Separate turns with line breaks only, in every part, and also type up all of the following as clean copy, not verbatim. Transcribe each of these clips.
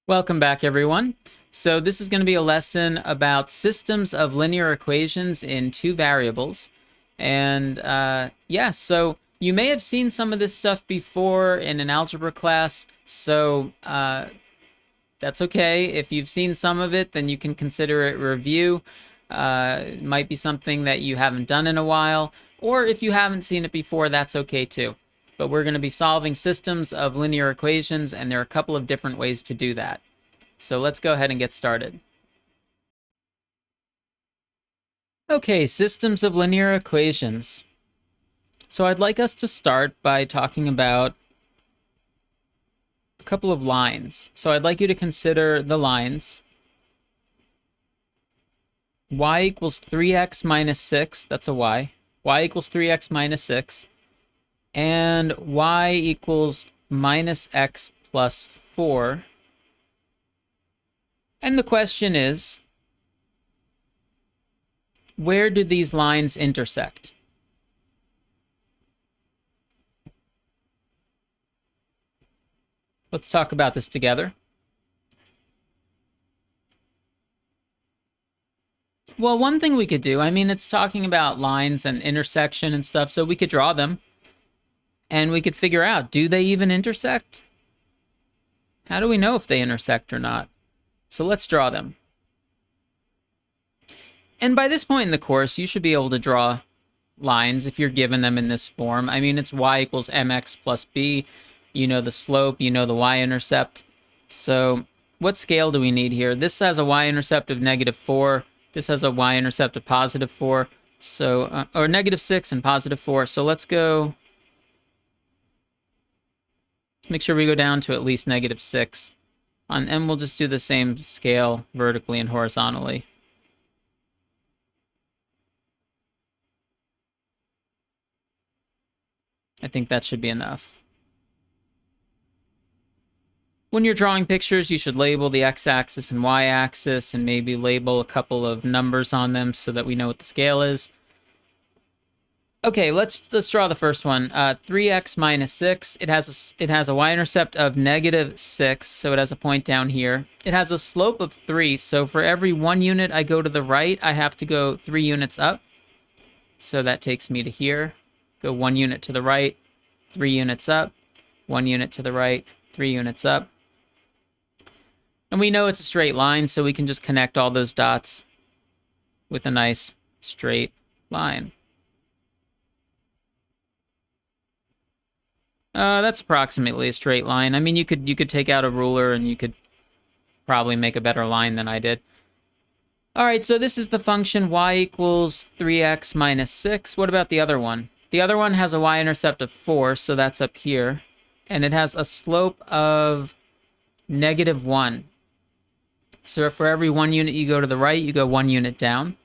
Welcome back, everyone. So this is going to be a lesson about systems of linear equations in two variables. And yeah, so you may have seen some of this stuff before in an algebra class, so that's okay. If you've seen some of it, then you can consider it review. It might be something that you haven't done in a while, or if you haven't seen it before, that's okay too. But we're going to be solving systems of linear equations, and there are a couple of different ways to do that. So let's go ahead and get started. Okay, systems of linear equations. So I'd like us to start by talking about a couple of lines. So I'd like you to consider the lines y equals 3x minus 6, that's a y equals 3x minus 6, and y equals minus x plus 4. And the question is, where do these lines intersect? Let's talk about this together. Well, one thing we could do, I mean, it's talking about lines and intersection and stuff, so we could draw them and we could figure out, do they even intersect? How do we know if they intersect or not? So let's draw them. And by this point in the course, you should be able to draw lines if you're given them in this form. I mean, it's y equals mx plus b. You know the slope, you know the y-intercept. So what scale do we need here? This has a y-intercept of -4. This has a y-intercept of +4. So, or -6 and +4. So let's go, make sure we go down to at least -6. And we'll just do the same scale vertically and horizontally. I think that should be enough. When you're drawing pictures, you should label the x-axis and y-axis and maybe label a couple of numbers on them so that we know what the scale is. Okay, let's draw the first one. 3x minus 6. It has a y-intercept of -6, so it has a point down here. It has a slope of 3, so for every 1 unit I go to the right, I have to go 3 units up. So that takes me to here. Go 1 unit to the right, 3 units up, 1 unit to the right, 3 units up. And we know it's a straight line, so we can just connect all those dots with a nice straight line. That's approximately a straight line. I mean, you could take out a ruler and you could probably make a better line than I did. All right, so this is the function y equals 3x minus 6. What about the other one? The other one has a y-intercept of 4, so that's up here. And it has a slope of -1. So for every 1 unit you go to the right, you go 1 unit down.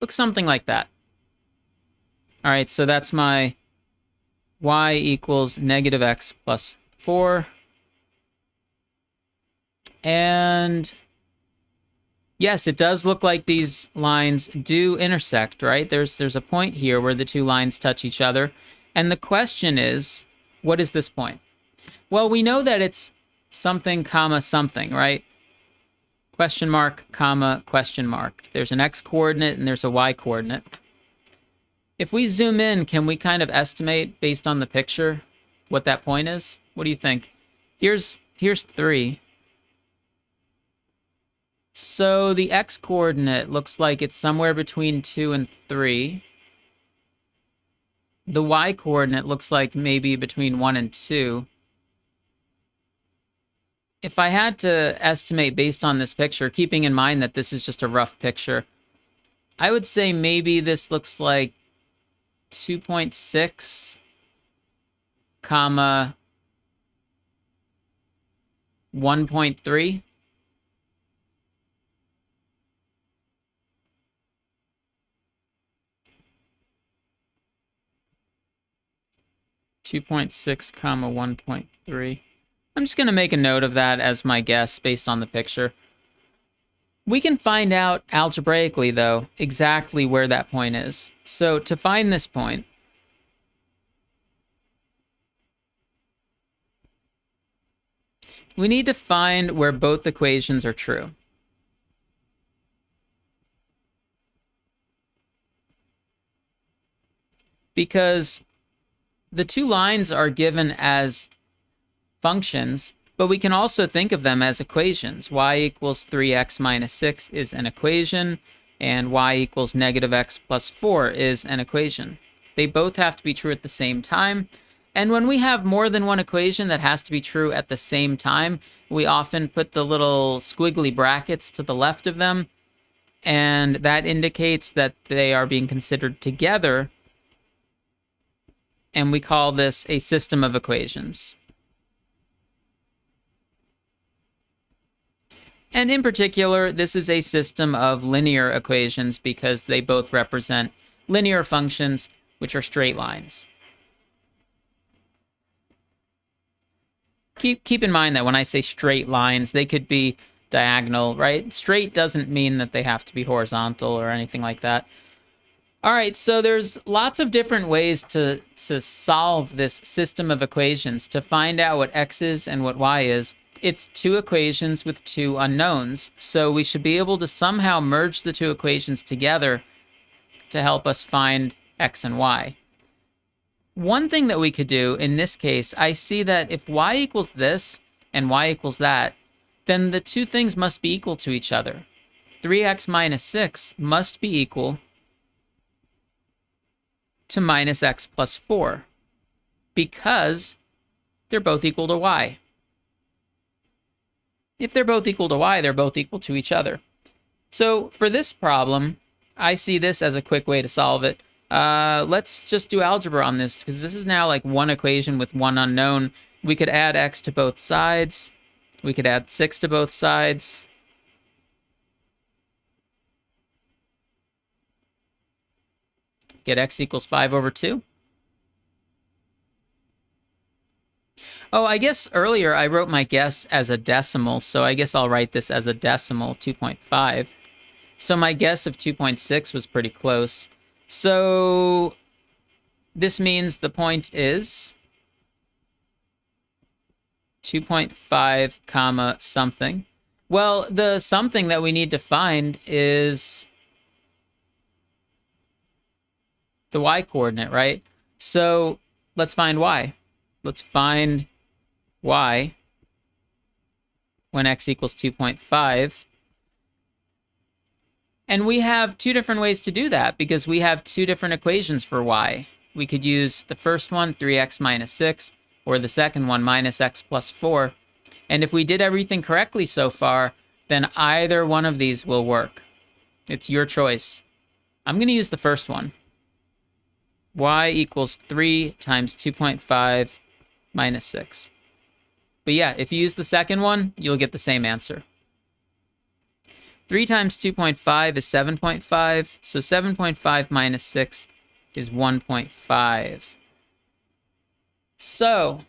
Looks something like that. All right, so that's my y equals -x plus 4. And yes, it does look like these lines do intersect, right? There's a point here where the two lines touch each other. And the question is, what is this point? Well, we know that it's something, comma, something, right? Question mark, comma, question mark. There's an x-coordinate and there's a y-coordinate. If we zoom in, can we kind of estimate, based on the picture, what that point is? What do you think? Here's 3. So the x-coordinate looks like it's somewhere between 2 and 3. The y-coordinate looks like maybe between 1 and 2. If I had to estimate based on this picture, keeping in mind that this is just a rough picture, I would say maybe this looks like 2.6, comma, 1.3. 2.6 comma 1.3. I'm just going to make a note of that as my guess based on the picture. We can find out algebraically, though, exactly where that point is. So to find this point, we need to find where both equations are true. Because the two lines are given as functions, but we can also think of them as equations. Y equals 3x minus 6 is an equation, and y equals negative x plus 4 is an equation. They both have to be true at the same time. And when we have more than one equation that has to be true at the same time, we often put the little squiggly brackets to the left of them, and that indicates that they are being considered together, and we call this a system of equations. And in particular, this is a system of linear equations because they both represent linear functions, which are straight lines. Keep in mind that when I say straight lines, they could be diagonal, right? Straight doesn't mean that they have to be horizontal or anything like that. All right, so there's lots of different ways to solve this system of equations, to find out what x is and what y is. It's two equations with two unknowns, so we should be able to somehow merge the two equations together to help us find x and y. One thing that we could do in this case, I see that if y equals this and y equals that, then the two things must be equal to each other. 3x minus 6 must be equal to minus x plus 4 because they're both equal to y. If they're both equal to y, they're both equal to each other. So for this problem, I see this as a quick way to solve it. Let's just do algebra on this because this is now like one equation with one unknown. We could add x to both sides. We could add 6 to both sides. Get x equals 5 over 2. Oh, I guess earlier I wrote my guess as a decimal, so I guess I'll write this as a decimal, 2.5. So my guess of 2.6 was pretty close. So this means the point is 2.5 comma something. Well, the something that we need to find is the y coordinate, right? So let's find y. Let's find y when x equals 2.5. And we have two different ways to do that because we have two different equations for y. We could use the first one, 3x minus 6, or the second one, minus x plus 4. And if we did everything correctly so far, then either one of these will work. It's your choice. I'm going to use the first one. Y equals 3 times 2.5 minus 6. But yeah, if you use the second one, you'll get the same answer. 3 times 2.5 is 7.5, so 7.5 minus 6 is 1.5. So,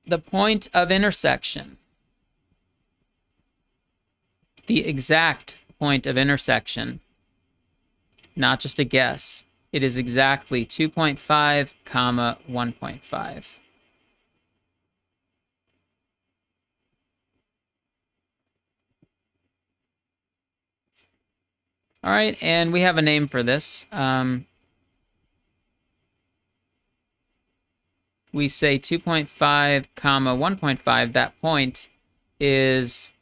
the point of intersection, the exact point of intersection, not just a guess, it is exactly 2.5 comma 1.5. All right, and we have a name for this. We say 2.5 comma 1.5. That point is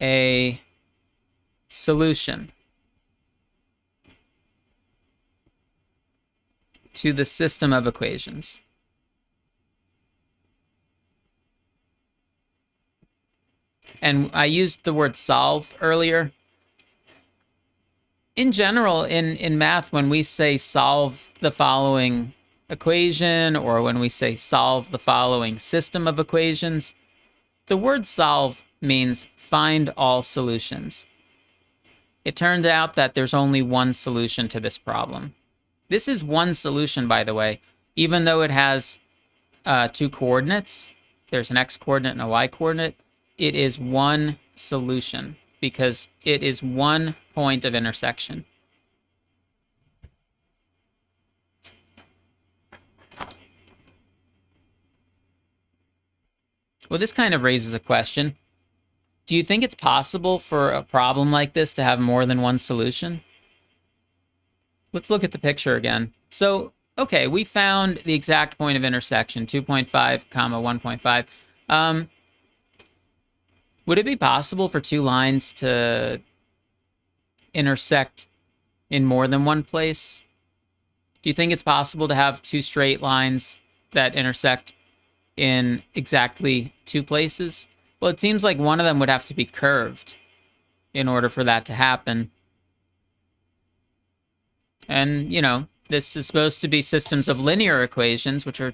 a solution to the system of equations. And I used the word solve earlier. In general, in math, when we say solve the following equation, or when we say solve the following system of equations, the word solve means find all solutions. It turned out that there's only one solution to this problem. This is one solution, by the way, even though it has two coordinates, there's an x coordinate and a y coordinate, it is one solution because it is one point of intersection. Well, this kind of raises a question. Do you think it's possible for a problem like this to have more than one solution? Let's look at the picture again. So, okay, we found the exact point of intersection, 2.5, comma 1.5. Would it be possible for two lines to intersect in more than one place? Do you think it's possible to have two straight lines that intersect in exactly two places? Well, it seems like one of them would have to be curved in order for that to happen. And, you know, this is supposed to be systems of linear equations, which are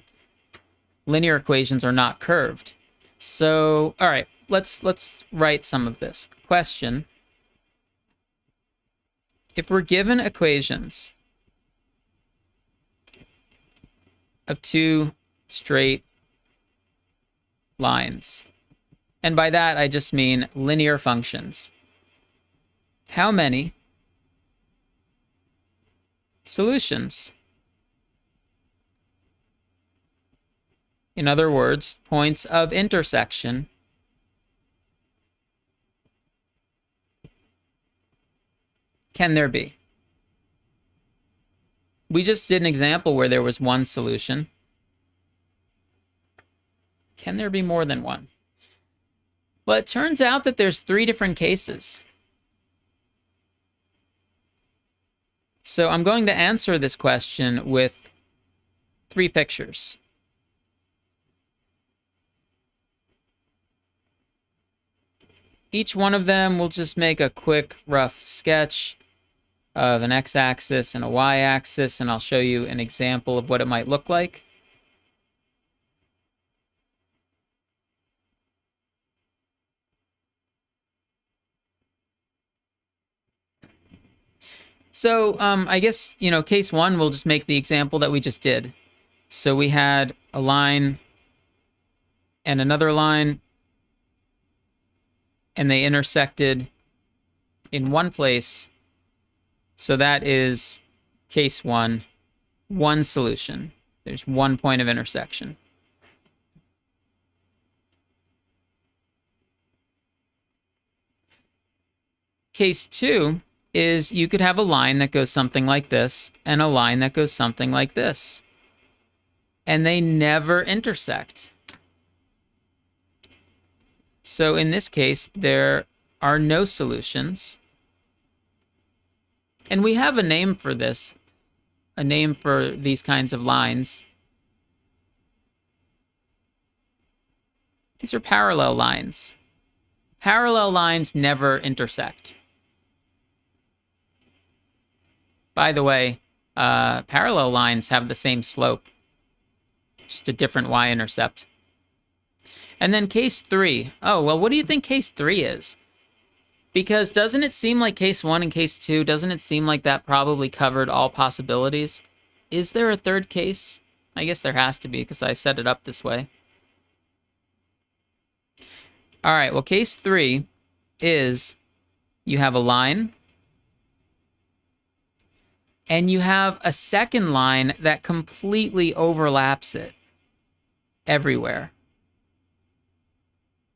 linear equations are not curved. So, all right, let's write some of this. Question: if we're given equations of two straight lines, and by that I just mean linear functions, how many solutions? In other words, points of intersection can there be? We just did an example where there was one solution. Can there be more than one? Well, it turns out that there's three different cases. So I'm going to answer this question with three pictures. Each one of them will just make a quick, rough sketch of an x-axis and a y-axis, and I'll show you an example of what it might look like. So I guess, you know, case one, we'll just make the example that we just did. So we had a line and another line, and they intersected in one place. So that is case one solution. There's one point of intersection. Case two is you could have a line that goes something like this and a line that goes something like this, and they never intersect. So in this case, there are no solutions. And we have a name for this, a name for these kinds of lines. These are parallel lines. Parallel lines never intersect. By the way, parallel lines have the same slope, just a different y-intercept. And then case three. Oh, well, what do you think case three is? Because doesn't it seem like case one and case two, doesn't it seem like that probably covered all possibilities? Is there a third case? I guess there has to be because I set it up this way. All right, well, case three is you have a line and you have a second line that completely overlaps it everywhere.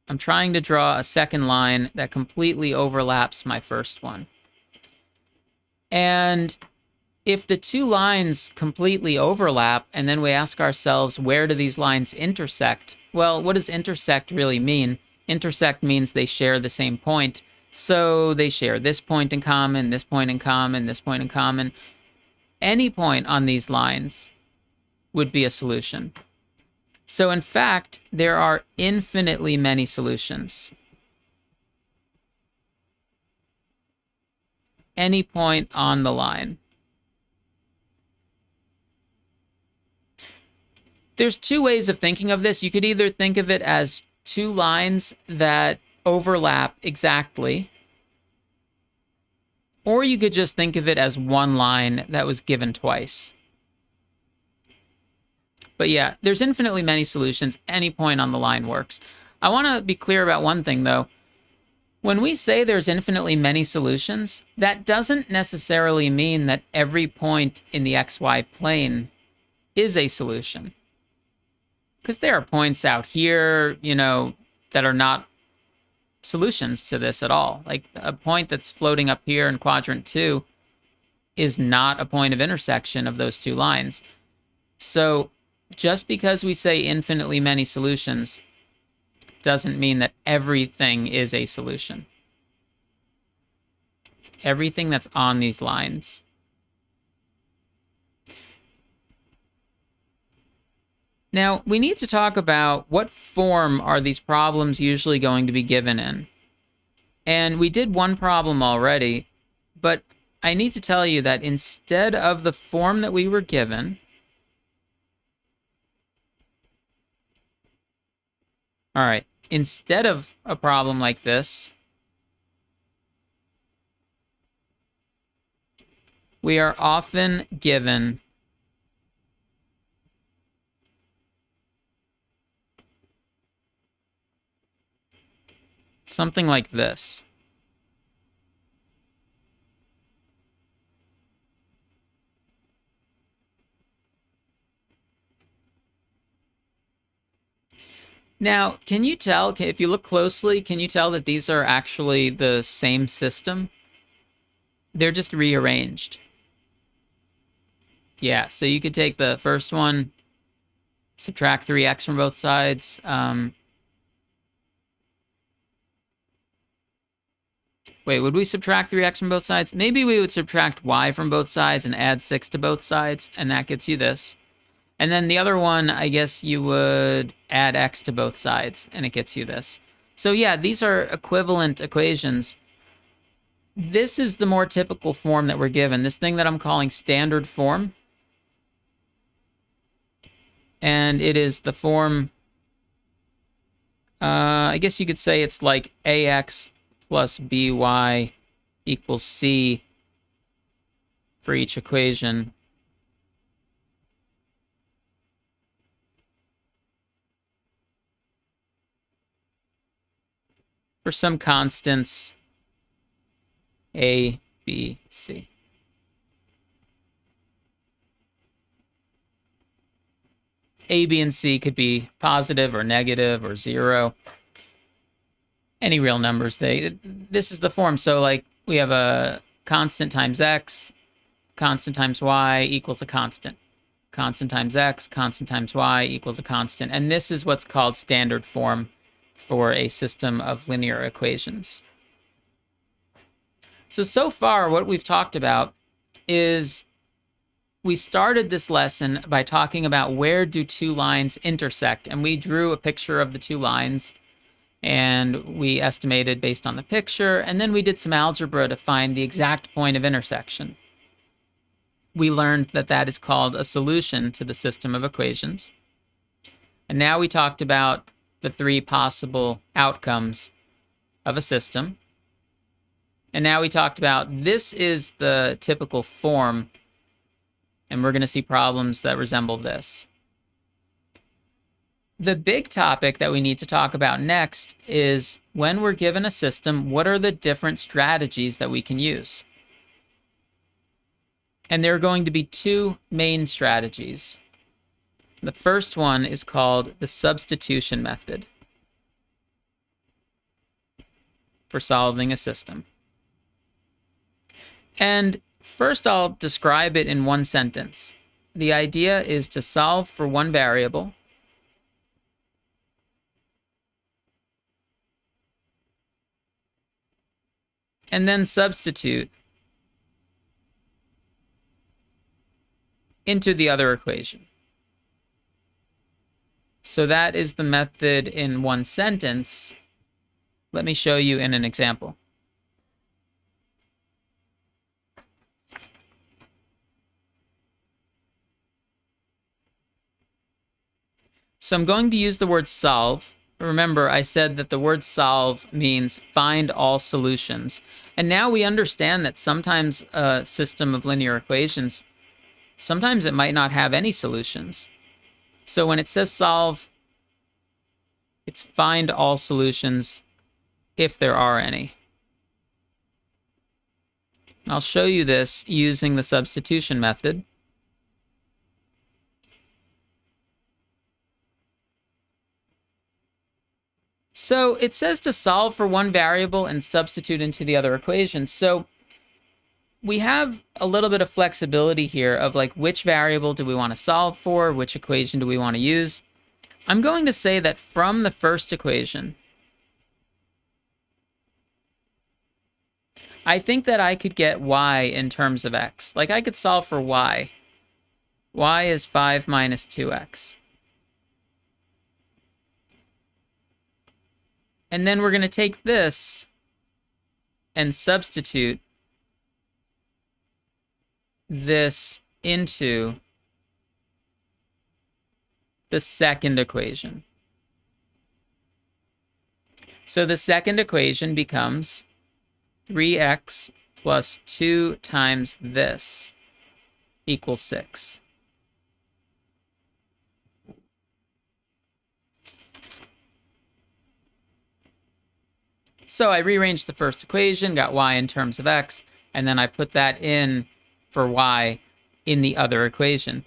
I'm trying to draw a second line that completely overlaps my first one. And if the two lines completely overlap, and then we ask ourselves, where do these lines intersect? Well, what does intersect really mean? Intersect means they share the same point. So they share this point in common, this point in common, this point in common. Any point on these lines would be a solution. So in fact, there are infinitely many solutions. Any point on the line. There's two ways of thinking of this. You could either think of it as two lines that overlap exactly, or you could just think of it as one line that was given twice. But yeah, there's infinitely many solutions. Any point on the line works. I want to be clear about one thing, though. When we say there's infinitely many solutions, that doesn't necessarily mean that every point in the xy plane is a solution. Because there are points out here, that are not solutions to this at all. Like a point that's floating up here in quadrant 2 is not a point of intersection of those two lines. So just because we say infinitely many solutions doesn't mean that everything is a solution. It's everything that's on these lines. Now, we need to talk about what form are these problems usually going to be given in. And we did one problem already, but I need to tell you that instead of the form that we were given, all right, instead of a problem like this, we are often given something like this. Now, can you tell, if you look closely, can you tell that these are actually the same system? They're just rearranged. Yeah, so you could take the first one, subtract 3x from both sides. Wait, would we subtract 3x from both sides? Maybe we would subtract y from both sides and add 6 to both sides, and that gets you this. And then the other one, I guess you would add x to both sides, and it gets you this. So yeah, these are equivalent equations. This is the more typical form that we're given, this thing that I'm calling standard form. And it is the form, I guess you could say it's like ax plus by equals c for each equation. For some constants, a, b, c. A, B, and C could be positive or negative or 0. Any real numbers. This is the form. So like we have a constant times x, constant times y equals a constant. Constant times x, constant times y equals a constant. And this is what's called standard form for a system of linear equations. So far what we've talked about is we started this lesson by talking about where do two lines intersect, and we drew a picture of the two lines, and we estimated based on the picture, and then we did some algebra to find the exact point of intersection. We learned that that is called a solution to the system of equations. And now we talked about the 3 possible outcomes of a system. And now we talked about this is the typical form, and we're going to see problems that resemble this. The big topic that we need to talk about next is when we're given a system, what are the different strategies that we can use? And there are going to be 2 main strategies. The first one is called the substitution method for solving a system. And first, I'll describe it in one sentence. The idea is to solve for one variable and then substitute into the other equation. So that is the method in one sentence. Let me show you in an example. So I'm going to use the word solve. Remember, I said that the word solve means find all solutions. And now we understand that sometimes a system of linear equations, sometimes it might not have any solutions. So when it says solve, it's find all solutions if there are any. I'll show you this using the substitution method. So it says to solve for one variable and substitute into the other equation. So we have a little bit of flexibility here of like which variable do we want to solve for, which equation do we want to use. I'm going to say that from the first equation, I think that I could get y in terms of x. Like I could solve for y. Y is 5 minus 2x. And then we're going to take this and substitute this into the second equation. So the second equation becomes 3x plus 2 times this equals 6. So I rearranged the first equation, got y in terms of x, and then I put that in for y in the other equation.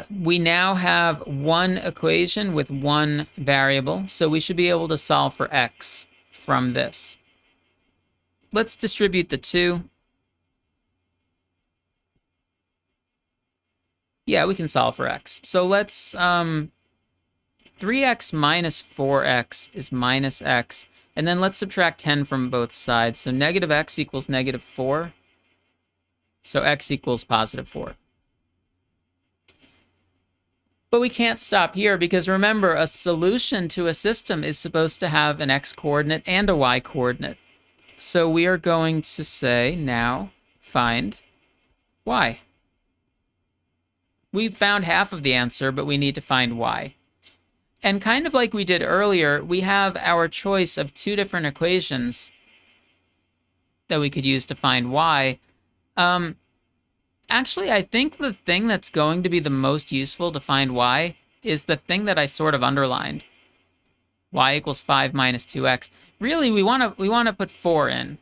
We now have one equation with one variable, so we should be able to solve for x from this. Let's distribute the 2. Yeah, we can solve for x. So let's, 3x minus 4x is minus x. And then let's subtract 10 from both sides. So negative x equals negative 4. So x equals positive 4. But we can't stop here because remember, a solution to a system is supposed to have an x-coordinate and a y-coordinate. So we are going to say now find y. We've found half of the answer, but we need to find y. And kind of like we did earlier, we have our choice of two different equations that we could use to find y. Actually, I think the thing that's going to be the most useful to find y is the thing that I sort of underlined. Y equals 5 minus 2x. Really, we want to put 4 in.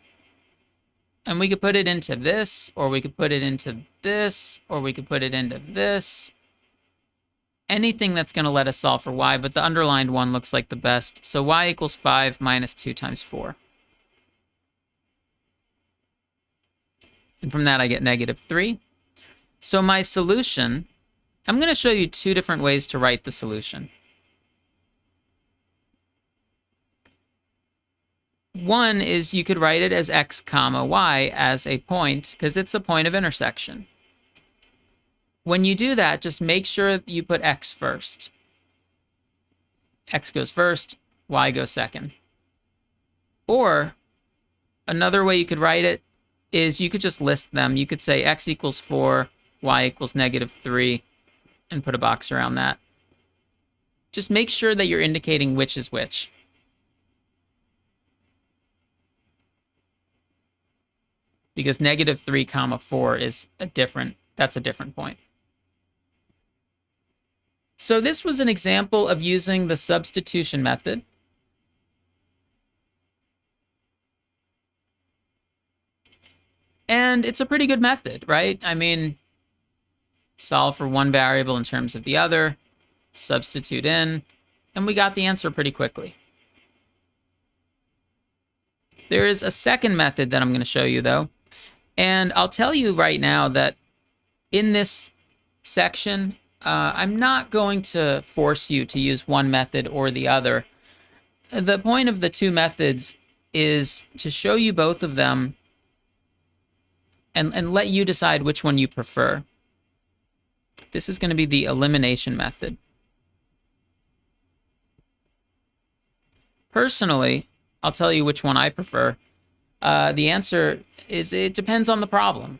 And we could put it into this, or we could put it into this, or we could put it into this. Anything that's going to let us solve for y, but the underlined one looks like the best. So y equals 5 minus 2 times 4. And from that, I get negative 3. So my solution, I'm going to show you two different ways to write the solution. One is you could write it as x comma y as a point, because it's a point of intersection. When you do that, just make sure you put x first. X goes first, y goes second. Or another way you could write it is you could just list them. You could say x equals 4, y equals negative 3, and put a box around that. Just make sure that you're indicating which is which. Because negative 3 comma 4 is that's a different point. So this was an example of using the substitution method. And it's a pretty good method, right? I mean, solve for one variable in terms of the other, substitute in, and we got the answer pretty quickly. There is a second method that I'm going to show you, though. And I'll tell you right now that in this section, I'm not going to force you to use one method or the other. The point of the two methods is to show you both of them and let you decide which one you prefer. This is going to be the elimination method. Personally, I'll tell you which one I prefer. The answer is it depends on the problem.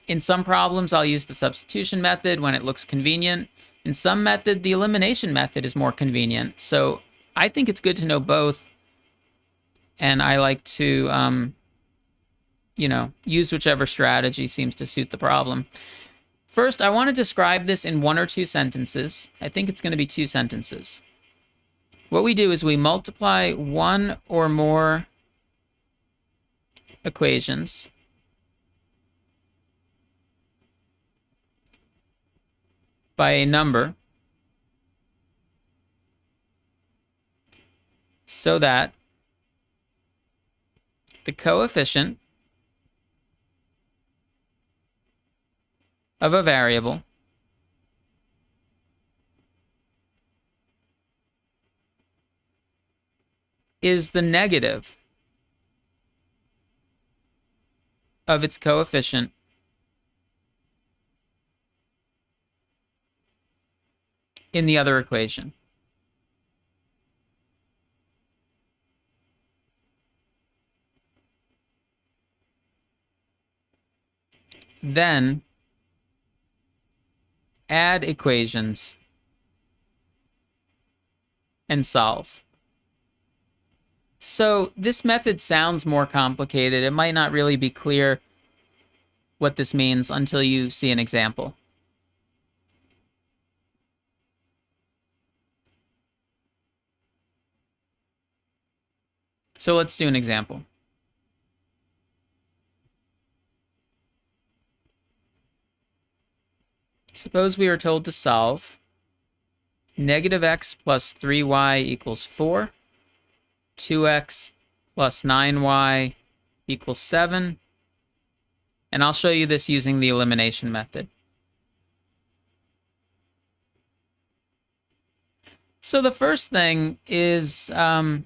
In some problems, I'll use the substitution method when it looks convenient. In some method, the elimination method is more convenient. So I think it's good to know both. And I like to, use whichever strategy seems to suit the problem. First, I want to describe this in 1 or 2 sentences. I think it's going to be 2 sentences. What we do is we multiply 1 or more equations by a number so that the coefficient of a variable is the negative of its coefficient in the other equation. Then add equations and solve. So this method sounds more complicated. It might not really be clear what this means until you see an example. So let's do an example. Suppose we are told to solve negative x plus 3y equals 4, 2x plus 9y equals 7, and I'll show you this using the elimination method. So the first thing is, I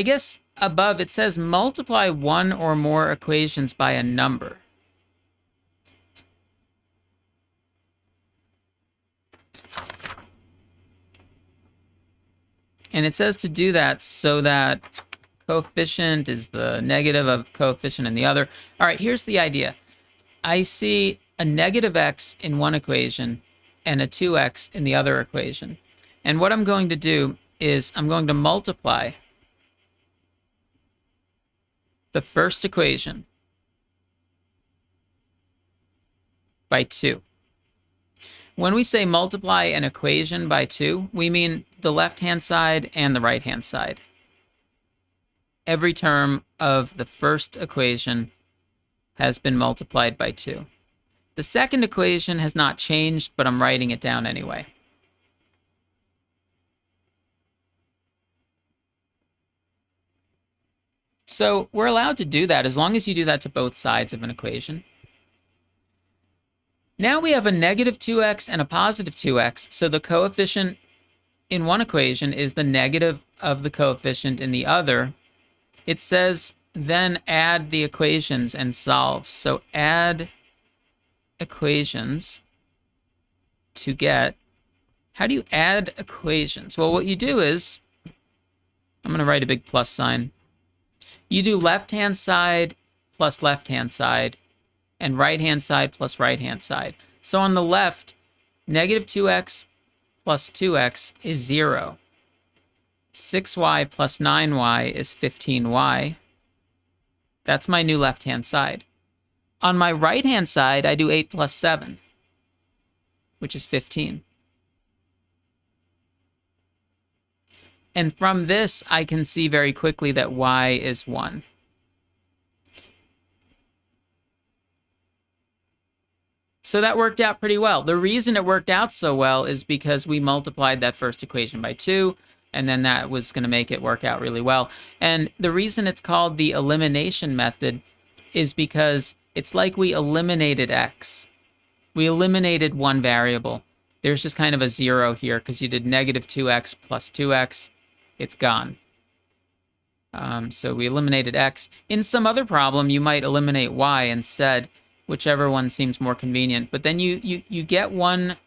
guess above it says multiply 1 or more equations by a number. And it says to do that so that coefficient is the negative of coefficient in the other. All right, here's the idea. I see a negative x in one equation and a 2x in the other equation. And what I'm going to do is I'm going to multiply the first equation by 2. When we say multiply an equation by 2, we mean the left-hand side and the right-hand side. Every term of the first equation has been multiplied by 2. The second equation has not changed, but I'm writing it down anyway. So we're allowed to do that as long as you do that to both sides of an equation. Now we have a negative 2x and a positive 2x, so the coefficient in one equation is the negative of the coefficient in the other. It says then add the equations and solve. So add equations to get, how do you add equations? Well, what you do is, I'm going to write a big plus sign. You do left-hand side plus left-hand side, and right-hand side plus right-hand side. So on the left, negative 2x plus 2x is 0. 6y plus 9y is 15y. That's my new left-hand side. On my right-hand side, I do 8 plus 7, which is 15. And from this, I can see very quickly that y is 1. So that worked out pretty well. The reason it worked out so well is because we multiplied that first equation by 2, and then that was going to make it work out really well. And the reason it's called the elimination method is because it's like we eliminated x. We eliminated one variable. There's just kind of a 0 here because you did negative 2x plus 2x. It's gone. So we eliminated x. In some other problem, you might eliminate y instead, whichever one seems more convenient. But then you get one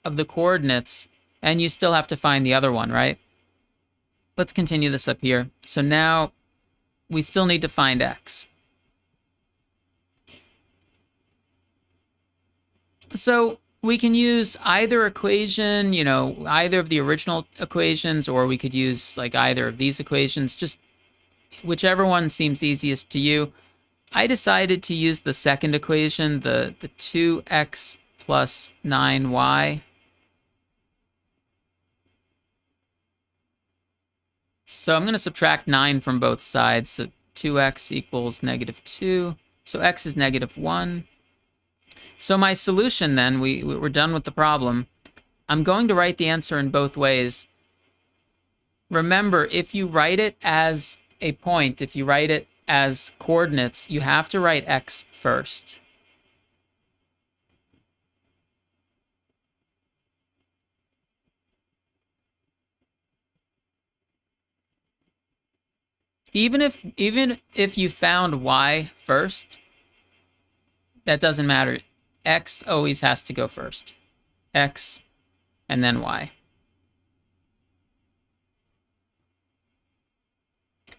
of the coordinates, and you still have to find the other one, right? Let's continue this up here. So now we still need to find x. So we can use either equation, you know, either of the original equations, or we could use like either of these equations, just whichever one seems easiest to you. I decided to use the second equation, the 2x plus 9y. So I'm going to subtract 9 from both sides. So 2x equals -2. So x is -1. So my solution then, we're done with the problem. I'm going to write the answer in both ways. Remember, if you write it as a point, if you write it as coordinates, you have to write x first. Even if you found y first, that doesn't matter. X always has to go first. X and then y.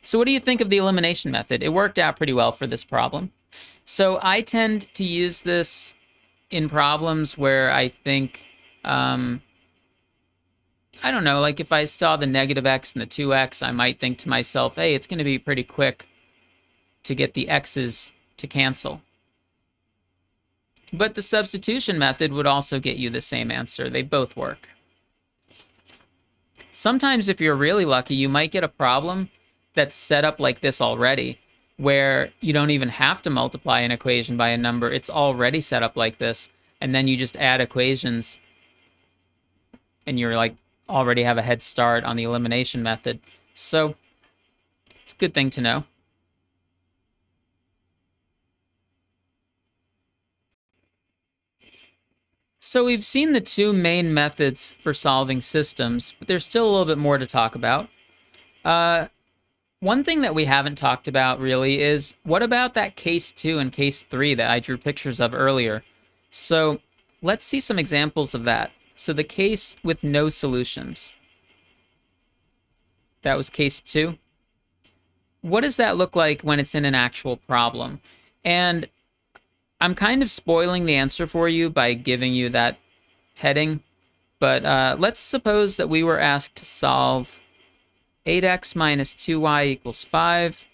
So what do you think of the elimination method? It worked out pretty well for this problem. So I tend to use this in problems where I think, I don't know, like if I saw the -x and the 2x, I might think to myself, hey, it's going to be pretty quick to get the x's to cancel. But the substitution method would also get you the same answer. They both work. Sometimes if you're really lucky, you might get a problem that's set up like this already, where you don't even have to multiply an equation by a number. It's already set up like this, and then you just add equations, and you're like already have a head start on the elimination method. So it's a good thing to know. So we've seen the two main methods for solving systems, but there's still a little bit more to talk about. One thing that we haven't talked about really is, what about that case 2 and case 3 that I drew pictures of earlier? So let's see some examples of that. So the case with no solutions. That was case 2. What does that look like when it's in an actual problem? And I'm kind of spoiling the answer for you by giving you that heading, but let's suppose that we were asked to solve 8x minus 2y equals 5,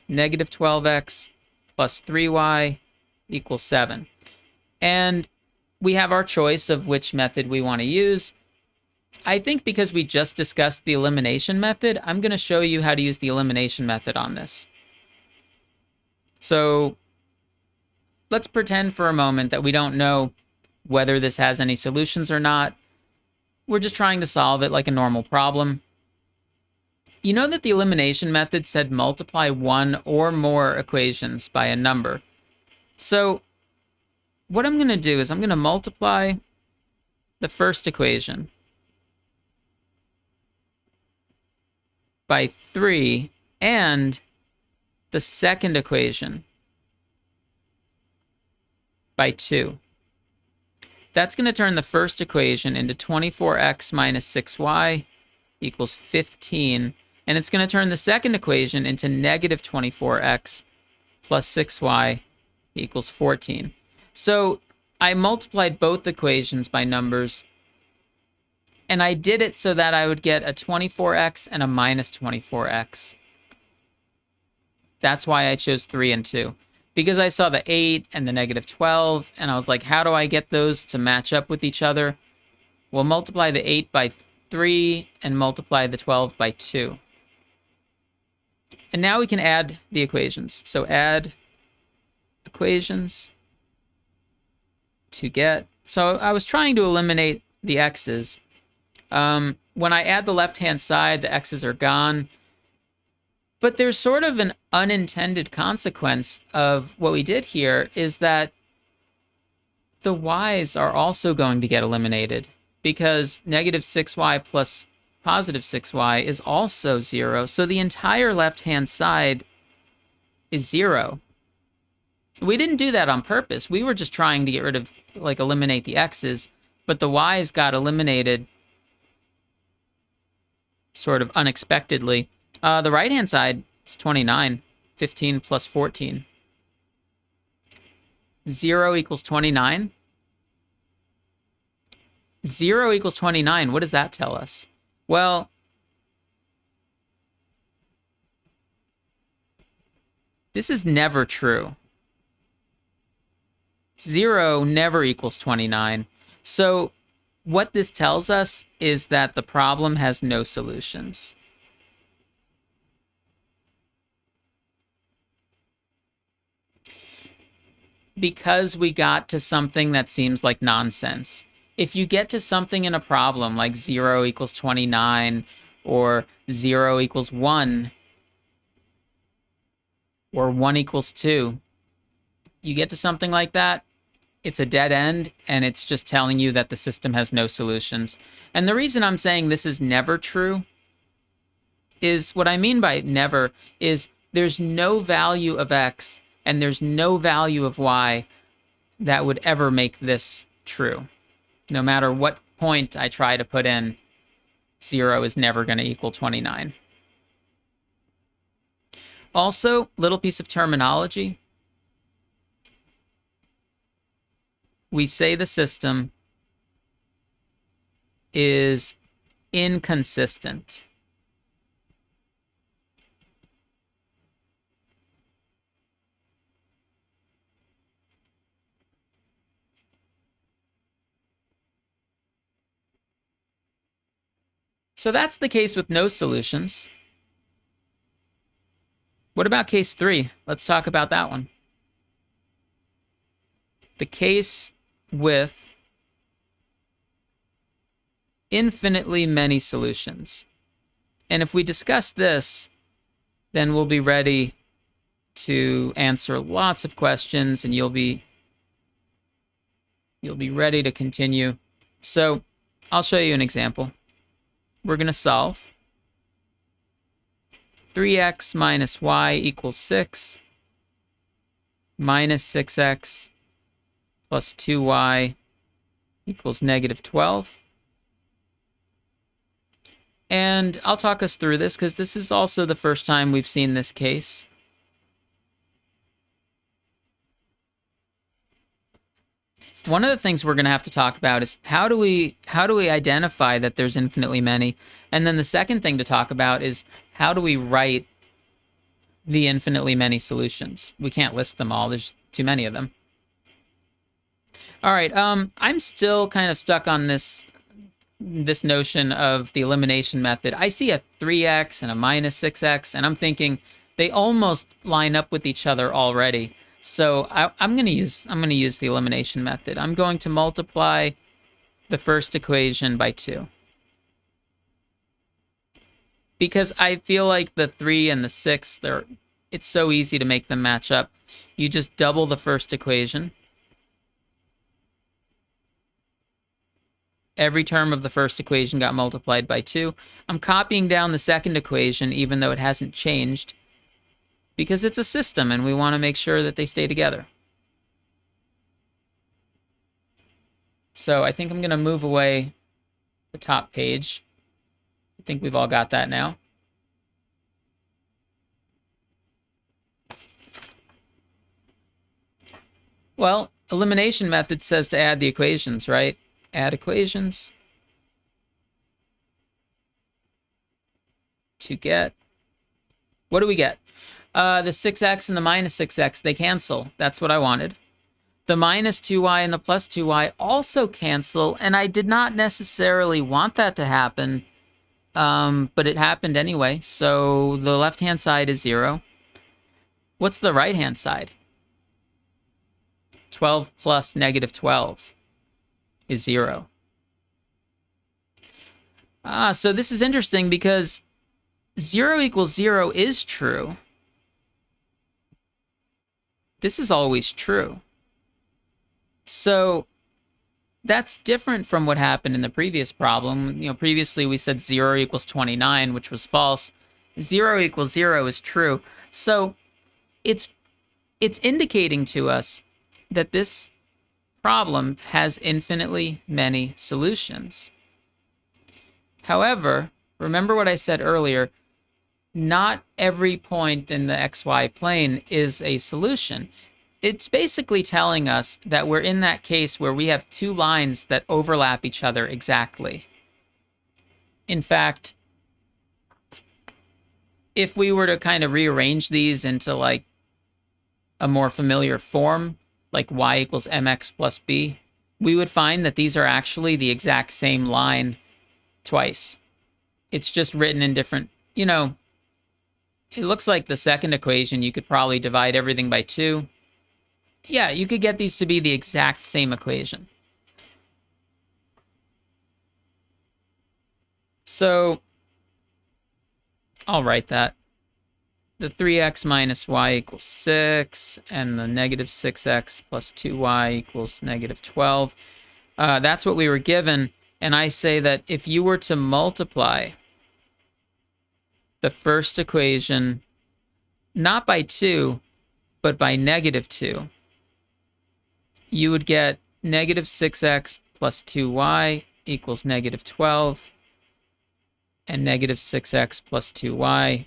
negative 12x plus 3y equals 7. And we have our choice of which method we want to use. I think because we just discussed the elimination method, I'm going to show you how to use the elimination method on this. So let's pretend for a moment that we don't know whether this has any solutions or not. We're just trying to solve it like a normal problem. You know that the elimination method said multiply one or more equations by a number. So what I'm going to do is I'm going to multiply the first equation by 3 and the second equation by 2. That's going to turn the first equation into 24x minus 6y equals 15. And it's going to turn the second equation into negative 24x plus 6y equals 14. So I multiplied both equations by numbers, and I did it so that I would get a 24x and a minus 24x. That's why I chose 3 and 2. Because I saw the 8 and the negative 12, and I was like, how do I get those to match up with each other? We'll multiply the 8 by 3 and multiply the 12 by 2. And now we can add the equations. So add equations to get... So I was trying to eliminate the x's. When I add the left-hand side, the x's are gone. But there's sort of an unintended consequence of what we did here, is that the y's are also going to get eliminated, because negative 6y plus positive 6y is also 0. So the entire left-hand side is 0. We didn't do that on purpose. We were just trying to get rid of, like, eliminate the x's, but the y's got eliminated sort of unexpectedly. The right-hand side is 29. 15 plus 14. 0 equals 29. 0 equals 29. What does that tell us? Well, This is never true. 0 never equals 29. So what this tells us is that the problem has no solutions. Because we got to something that seems like nonsense. If you get to something in a problem like 0 equals 29 or 0 equals 1 or 1 equals 2, you get to something like that, it's a dead end, and it's just telling you that the system has no solutions. And the reason I'm saying this is never true is, what I mean by never is there's no value of x and there's no value of y that would ever make this true. No matter what point I try to put in, 0 is never going to equal 29. Also, little piece of terminology. We say the system is inconsistent. So that's the case with no solutions. What about case 3? Let's talk about that one. The case with infinitely many solutions. And if we discuss this, then we'll be ready to answer lots of questions, and you'll be ready to continue. So I'll show you an example. We're going to solve 3x minus y equals 6 minus 6x plus 2y equals negative 12. And I'll talk us through this because this is also the first time we've seen this case. One of the things we're going to have to talk about is how do we identify that there's infinitely many? And then the second thing to talk about is how do we write the infinitely many solutions? We can't list them all. There's too many of them. All right, I'm still kind of stuck on this notion of the elimination method. I see a 3x and a minus 6x, and I'm thinking they almost line up with each other already. So I'm going to use the elimination method. I'm going to multiply the first equation by 2. Because I feel like the 3 and the 6, it's so easy to make them match up. You just double the first equation. Every term of the first equation got multiplied by 2. I'm copying down the second equation even though it hasn't changed, because it's a system and we want to make sure that they stay together. So I think I'm going to move away the top page. I think we've all got that now. Well, elimination method says to add the equations, right? Add equations to get, what do we get? The 6x and the minus 6x, they cancel. That's what I wanted. The minus 2y and the plus 2y also cancel, and I did not necessarily want that to happen, but it happened anyway. So the left-hand side is 0. What's the right-hand side? 12 plus negative 12 is 0. So this is interesting because 0 equals 0 is true. This is always true. So that's different from what happened in the previous problem. You know, previously we said 0 equals 29, which was false. 0 equals 0 is true. So it's indicating to us that this problem has infinitely many solutions. However, remember what I said earlier, not every point in the xy plane is a solution. It's basically telling us that we're in that case where we have two lines that overlap each other exactly. In fact, if we were to kind of rearrange these into like a more familiar form, like y equals mx plus b, we would find that these are actually the exact same line twice. It's just written in different, it looks like the second equation, you could probably divide everything by 2. Yeah, you could get these to be the exact same equation. So I'll write that. The 3x minus y equals 6, and the negative 6x plus 2y equals negative 12. That's what we were given, and I say that if you were to multiply the first equation not by 2, but by negative 2, you would get negative 6x plus 2y equals negative 12, and negative 6x plus 2y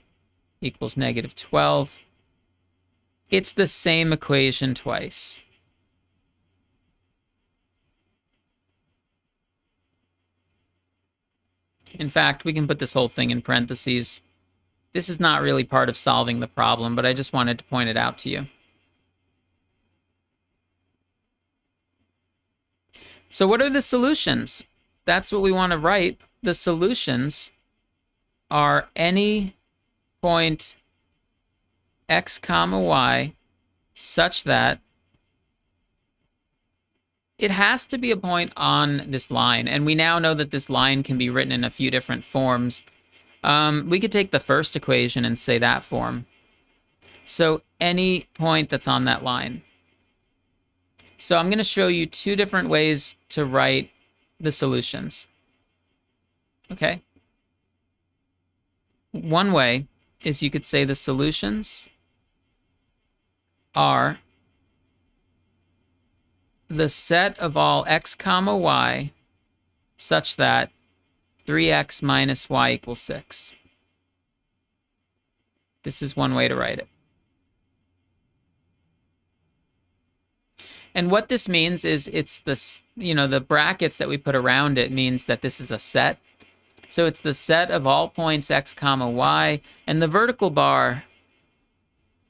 equals negative 12. It's the same equation twice. In fact, we can put this whole thing in parentheses. This is not really part of solving the problem, but I just wanted to point it out to you. So what are the solutions? That's what we want to write. The solutions are any point x comma y such that it has to be a point on this line. And we now know that this line can be written in a few different forms. We could take the first equation and say that form. So any point that's on that line. So I'm going to show you 2 different ways to write the solutions. Okay? One way is you could say the solutions are the set of all x comma y such that 3x minus y equals 6. This is one way to write it. And what this means is it's this, the brackets that we put around it means that this is a set. So it's the set of all points x comma y, and the vertical bar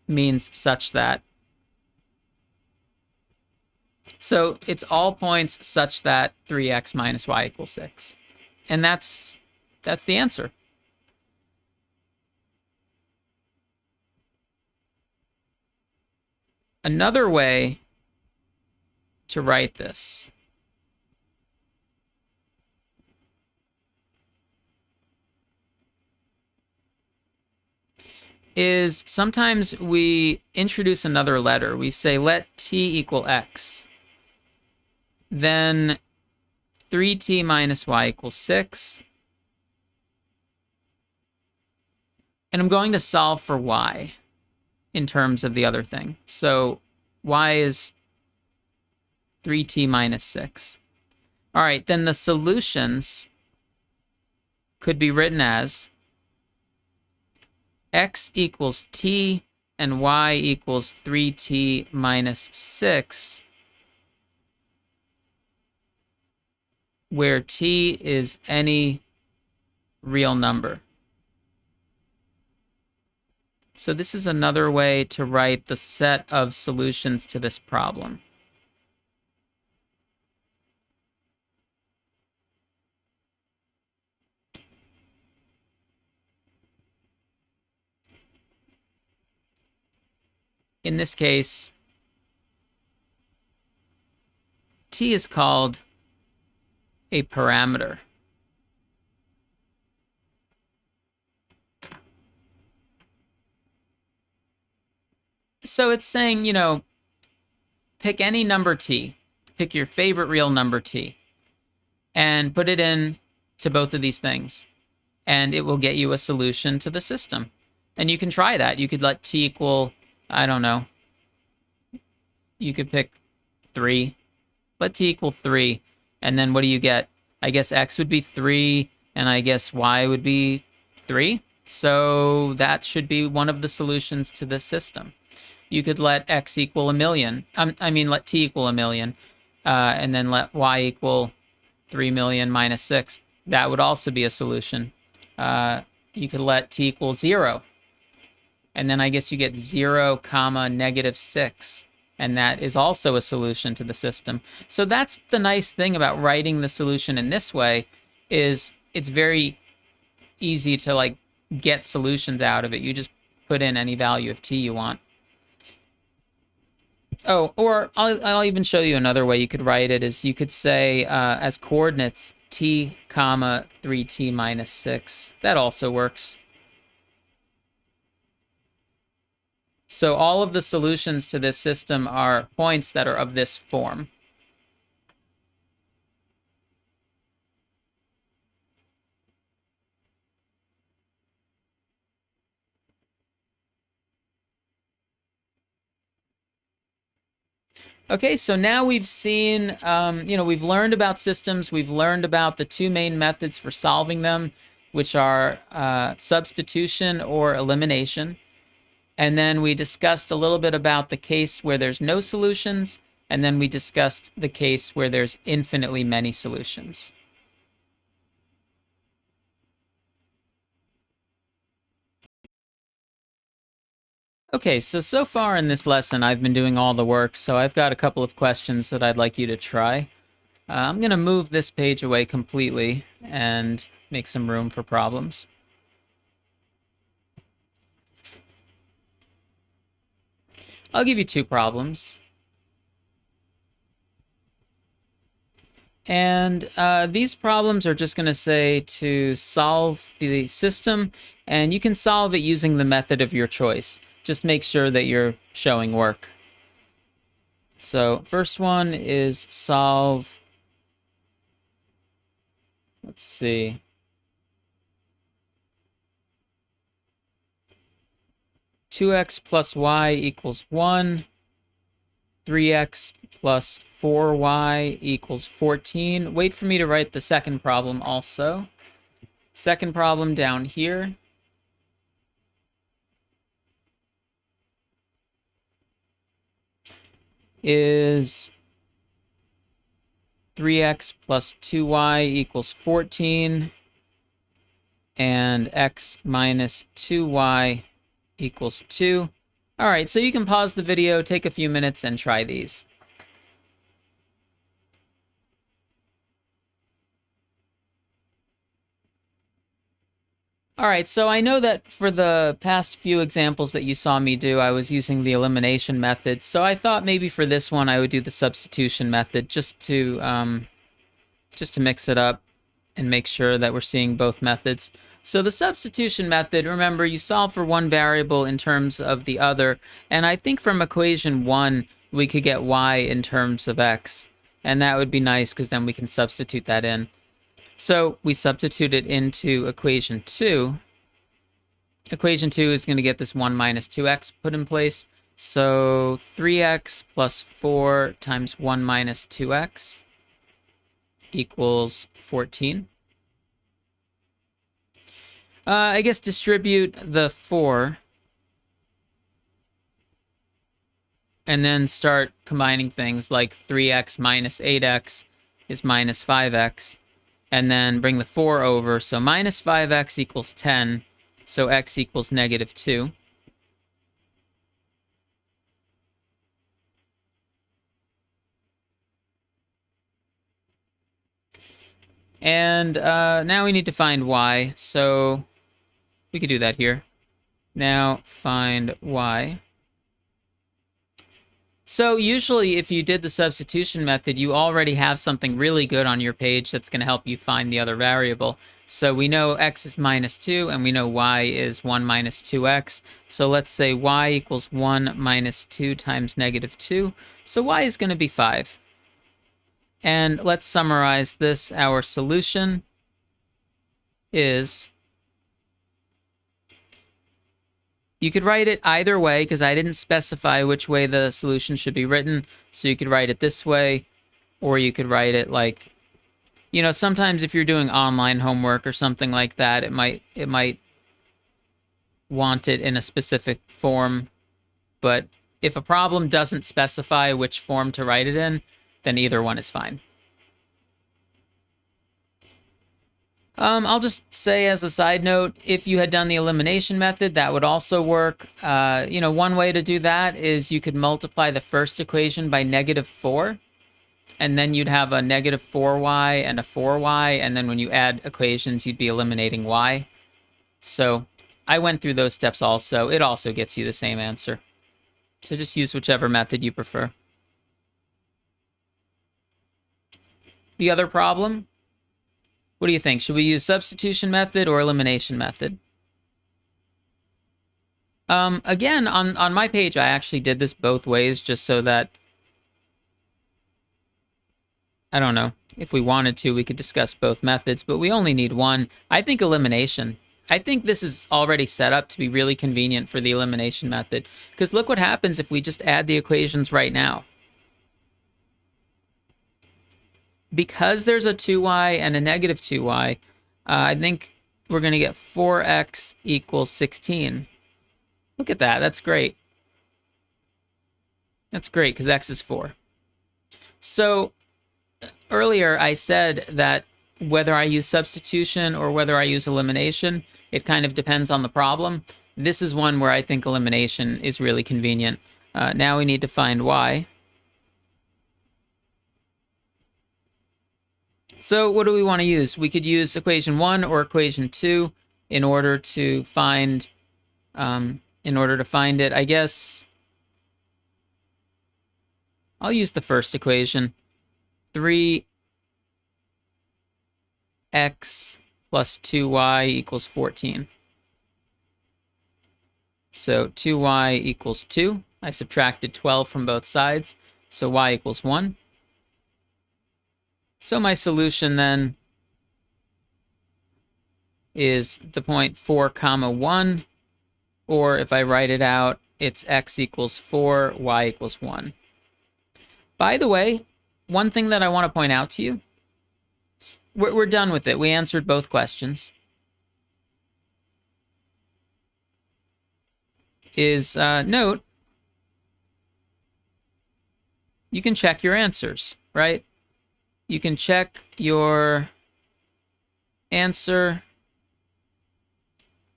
means such that. So it's all points such that 3x minus y equals 6. And that's the answer. Another way to write this is sometimes we introduce another letter. We say let t equal x. Then 3t minus y equals 6. And I'm going to solve for y in terms of the other thing. So y is 3t minus 6. All right, then the solutions could be written as x equals t and y equals 3t minus 6, where t is any real number. So this is another way to write the set of solutions to this problem. In this case, t is called a parameter. So it's saying, pick any number t, pick your favorite real number t, and put it in to both of these things, and it will get you a solution to the system. And you can try that. You could let t equal, I don't know, you could pick 3. Let t equal 3, and then what do you get? I guess x would be 3, and I guess y would be 3. So that should be one of the solutions to this system. You could let x equal 1,000,000. Let t equal 1,000,000, and then let y equal 3,000,000 minus 6. That would also be a solution. You could let t equal 0. And then I guess you get 0, comma, -6. And that is also a solution to the system. So that's the nice thing about writing the solution in this way, is it's very easy to like get solutions out of it. You just put in any value of t you want. Oh, or I'll even show you another way you could write it, is you could say as coordinates t, comma, 3t minus 6. That also works. So all of the solutions to this system are points that are of this form. Okay, so now we've seen, we've learned about systems. We've learned about the two main methods for solving them, which are substitution or elimination. And then we discussed a little bit about the case where there's no solutions. And then we discussed the case where there's infinitely many solutions. Okay, so far in this lesson, I've been doing all the work, so I've got a couple of questions that I'd like you to try. I'm going to move this page away completely and make some room for problems. I'll give you two problems. And these problems are just going to say to solve the system, and you can solve it using the method of your choice. Just make sure that you're showing work. So first one is solve, let's see, two x plus y equals 1, 3x plus 4y equals 14. Wait for me to write the second problem also. Second problem down here. Is 3x plus 2y equals 14, and x minus 2y equals 2. All right, so you can pause the video, take a few minutes, and try these. All right, so I know that for the past few examples that you saw me do, I was using the elimination method. So I thought maybe for this one I would do the substitution method just to mix it up and make sure that we're seeing both methods. So the substitution method, remember, you solve for one variable in terms of the other. And I think from equation 1, we could get y in terms of x. And that would be nice because then we can substitute that in. So we substitute it into equation 2. Equation 2 is going to get this 1 minus 2x put in place. So 3x plus 4 times 1 minus 2x equals 14. I guess distribute the 4 and then start combining things like 3x minus 8x is minus 5x. And then bring the 4 over, so minus 5x equals 10, so x equals -2. And now we need to find y, so we could do that here. Now find y. So usually if you did the substitution method, you already have something really good on your page that's going to help you find the other variable. So we know x is -2, and we know y is 1 minus 2x. So let's say y equals 1 minus 2 times -2. So y is going to be 5. And let's summarize this. Our solution is... You could write it either way because I didn't specify which way the solution should be written. So you could write it this way, or you could write it like, sometimes if you're doing online homework or something like that, it might want it in a specific form. But if a problem doesn't specify which form to write it in, then either one is fine. I'll just say as a side note, if you had done the elimination method, that would also work. One way to do that is you could multiply the first equation by -4, and then you'd have a -4y and a 4y, and then when you add equations, you'd be eliminating y. So I went through those steps also. It also gets you the same answer. So just use whichever method you prefer. The other problem? What do you think? Should we use substitution method or elimination method? Again, on my page, I actually did this both ways just so that, I don't know, if we wanted to, we could discuss both methods, but we only need one. I think elimination. I think this is already set up to be really convenient for the elimination method, because look what happens if we just add the equations right now. Because there's a 2y and a -2y, I think we're going to get 4x equals 16. Look at that. That's great. That's great because x is 4. So earlier I said that whether I use substitution or whether I use elimination, it kind of depends on the problem. This is one where I think elimination is really convenient. Now we need to find y. So what do we want to use? We could use equation 1 or equation 2 in order to find it. I guess I'll use the first equation. 3x plus 2y equals 14. So 2y equals 2. I subtracted 12 from both sides, so y equals 1. So my solution then is the point 4, 1, or if I write it out, it's x equals 4, y equals 1. By the way, one thing that I want to point out to you, we're done with it. We answered both questions. Is note, you can check your answers, right? You can check your answer,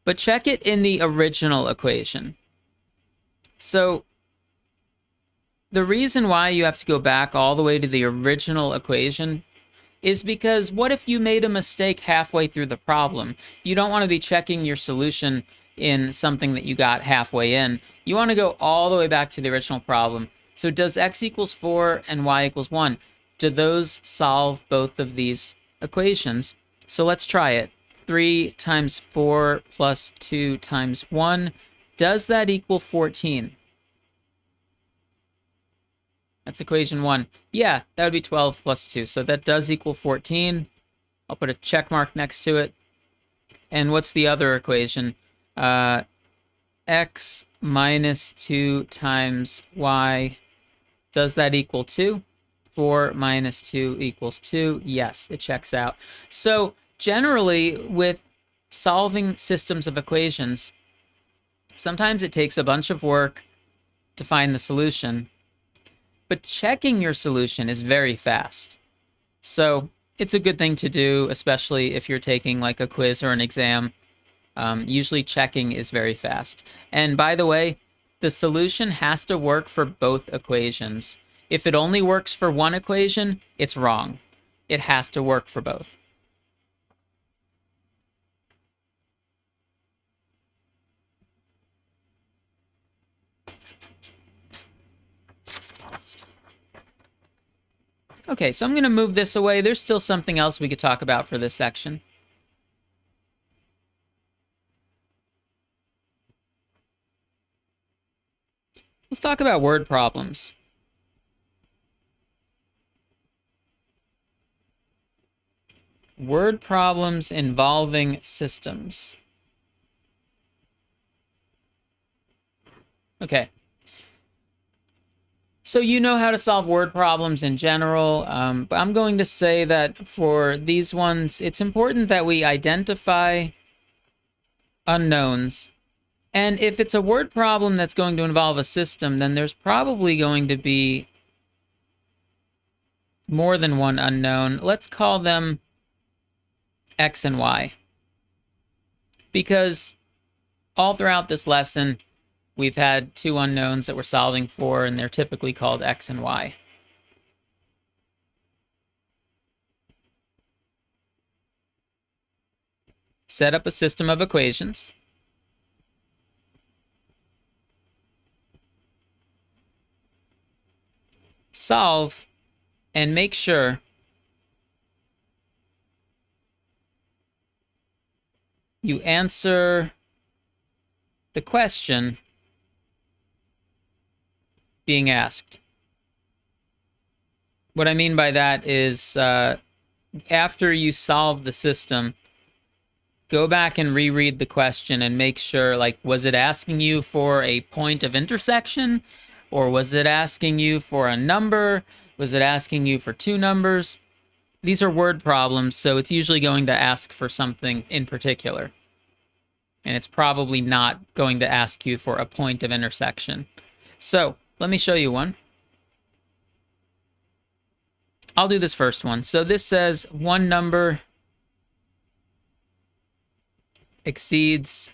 but check it in the original equation. So the reason why you have to go back all the way to the original equation is because what if you made a mistake halfway through the problem? You don't want to be checking your solution in something that you got halfway in. You want to go all the way back to the original problem. So does x equals 4 and y equals 1? Do those solve both of these equations? So let's try it. 3 times 4 plus 2 times 1. Does that equal 14? That's equation 1. Yeah, that would be 12 plus 2. So that does equal 14. I'll put a check mark next to it. And what's the other equation? X minus 2 times y. Does that equal 2? 4 minus 2 equals 2. Yes, it checks out. So generally, with solving systems of equations, sometimes it takes a bunch of work to find the solution, but checking your solution is very fast. So it's a good thing to do, especially if you're taking like a quiz or an exam. Usually checking is very fast. And by the way, the solution has to work for both equations. If it only works for one equation, it's wrong. It has to work for both. Okay, so I'm going to move this away. There's still something else we could talk about for this section. Let's talk about word problems. Word problems involving systems. Okay. So you know how to solve word problems in general, but I'm going to say that for these ones, it's important that we identify unknowns. And if it's a word problem that's going to involve a system, then there's probably going to be more than one unknown. Let's call them x and y. Because all throughout this lesson, we've had two unknowns that we're solving for, and they're typically called x and y. Set up a system of equations. Solve and make sure you answer the question being asked. What I mean by that is after you solve the system, go back and reread the question and make sure, like, was it asking you for a point of intersection? Or was it asking you for a number? Was it asking you for two numbers? These are word problems, so it's usually going to ask for something in particular. And it's probably not going to ask you for a point of intersection. So let me show you one. I'll do this first one. So this says one number exceeds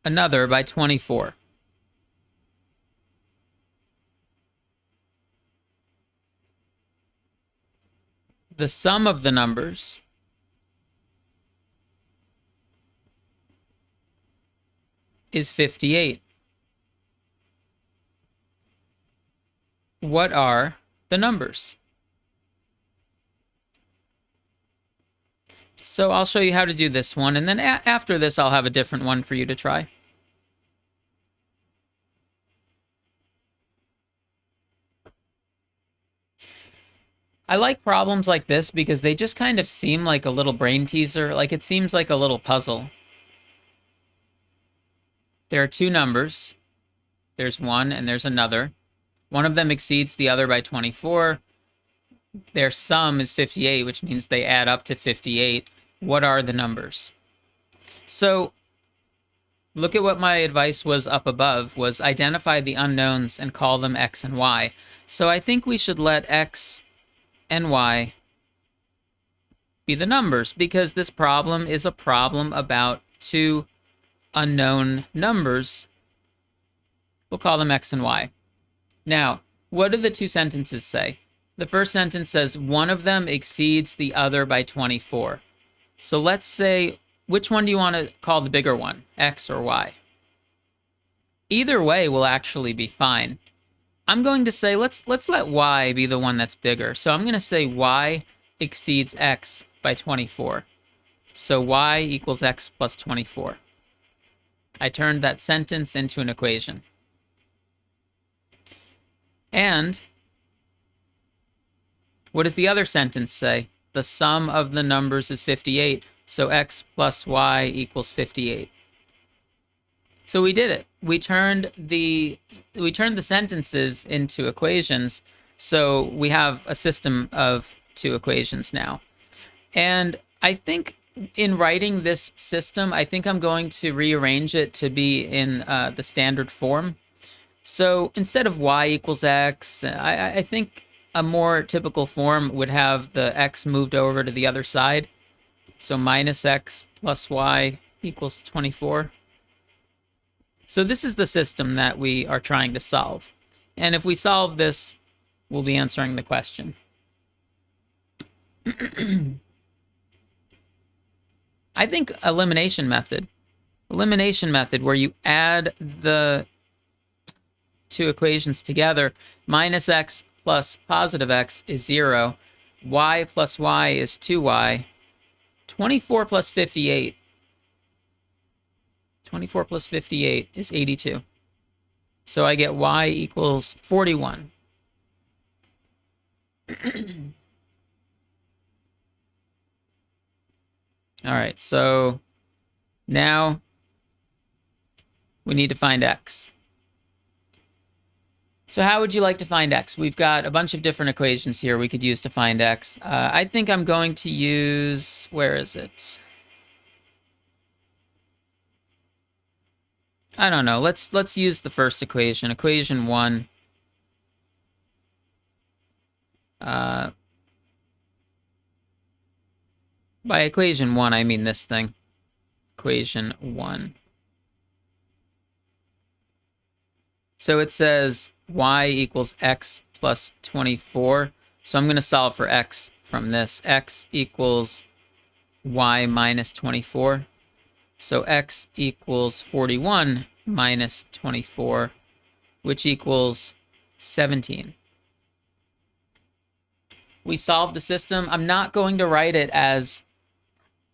another by 24. The sum of the numbers is 58. What are the numbers? So I'll show you how to do this one, and then after this I'll have a different one for you to try. I like problems like this because they just kind of seem like a little brain teaser, like it seems like a little puzzle. There are two numbers. There's one and there's another. One of them exceeds the other by 24. Their sum is 58, which means they add up to 58. What are the numbers? So look at what my advice was up above, was identify the unknowns and call them x and y. So I think we should let x and y be the numbers, because this problem is a problem about two unknown numbers. We'll call them x and y. Now, what do the two sentences say? The first sentence says one of them exceeds the other by 24. So let's say, which one do you want to call the bigger one, x or y? Either way will actually be fine. I'm going to say, let's let y be the one that's bigger. So I'm going to say y exceeds x by 24. So y equals x plus 24. I turned that sentence into an equation. And what does the other sentence say? The sum of the numbers is 58, so x plus y equals 58. So we did it. We turned the sentences into equations, so we have a system of two equations now. And I think in writing this system, I think I'm going to rearrange it to be in the standard form. So instead of y equals x, I think a more typical form would have the x moved over to the other side. So minus x plus y equals 24. So this is the system that we are trying to solve. And if we solve this, we'll be answering the question. I think elimination method where you add the two equations together, minus x plus positive x is 0, y plus y is 2y, 24 plus 58. 24 plus 58 is 82. So I get y equals 41. All right, so now we need to find x. So how would you like to find x? We've got a bunch of different equations here we could use to find x. I think I'm going to use, where is it? I don't know. Let's use the first equation, equation 1. By equation 1, I mean this thing. Equation 1. So it says y equals x plus 24. So I'm going to solve for x from this. X equals y minus 24. So x equals 41 minus 24, which equals 17. We solved the system. I'm not going to write it as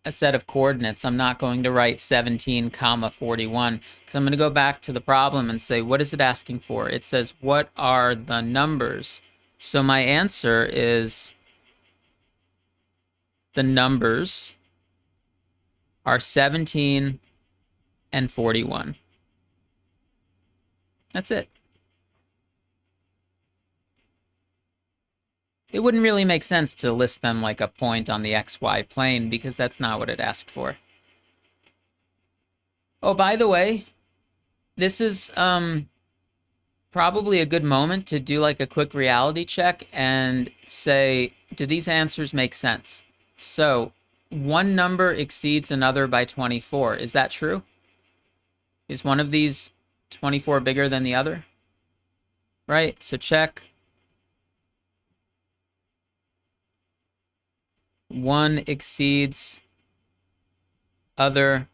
a set of coordinates. I'm not going to write 17 comma 41 because I'm going to go back to the problem and say, what is it asking for? It says, what are the numbers? So my answer is the numbers are 17 and 41. That's it. It wouldn't really make sense to list them like a point on the XY plane because that's not what it asked for. Oh, by the way, this is probably a good moment to do like a quick reality check and say, do these answers make sense? So one number exceeds another by 24. Is that true? Is one of these 24 bigger than the other? Right, so check. One exceeds other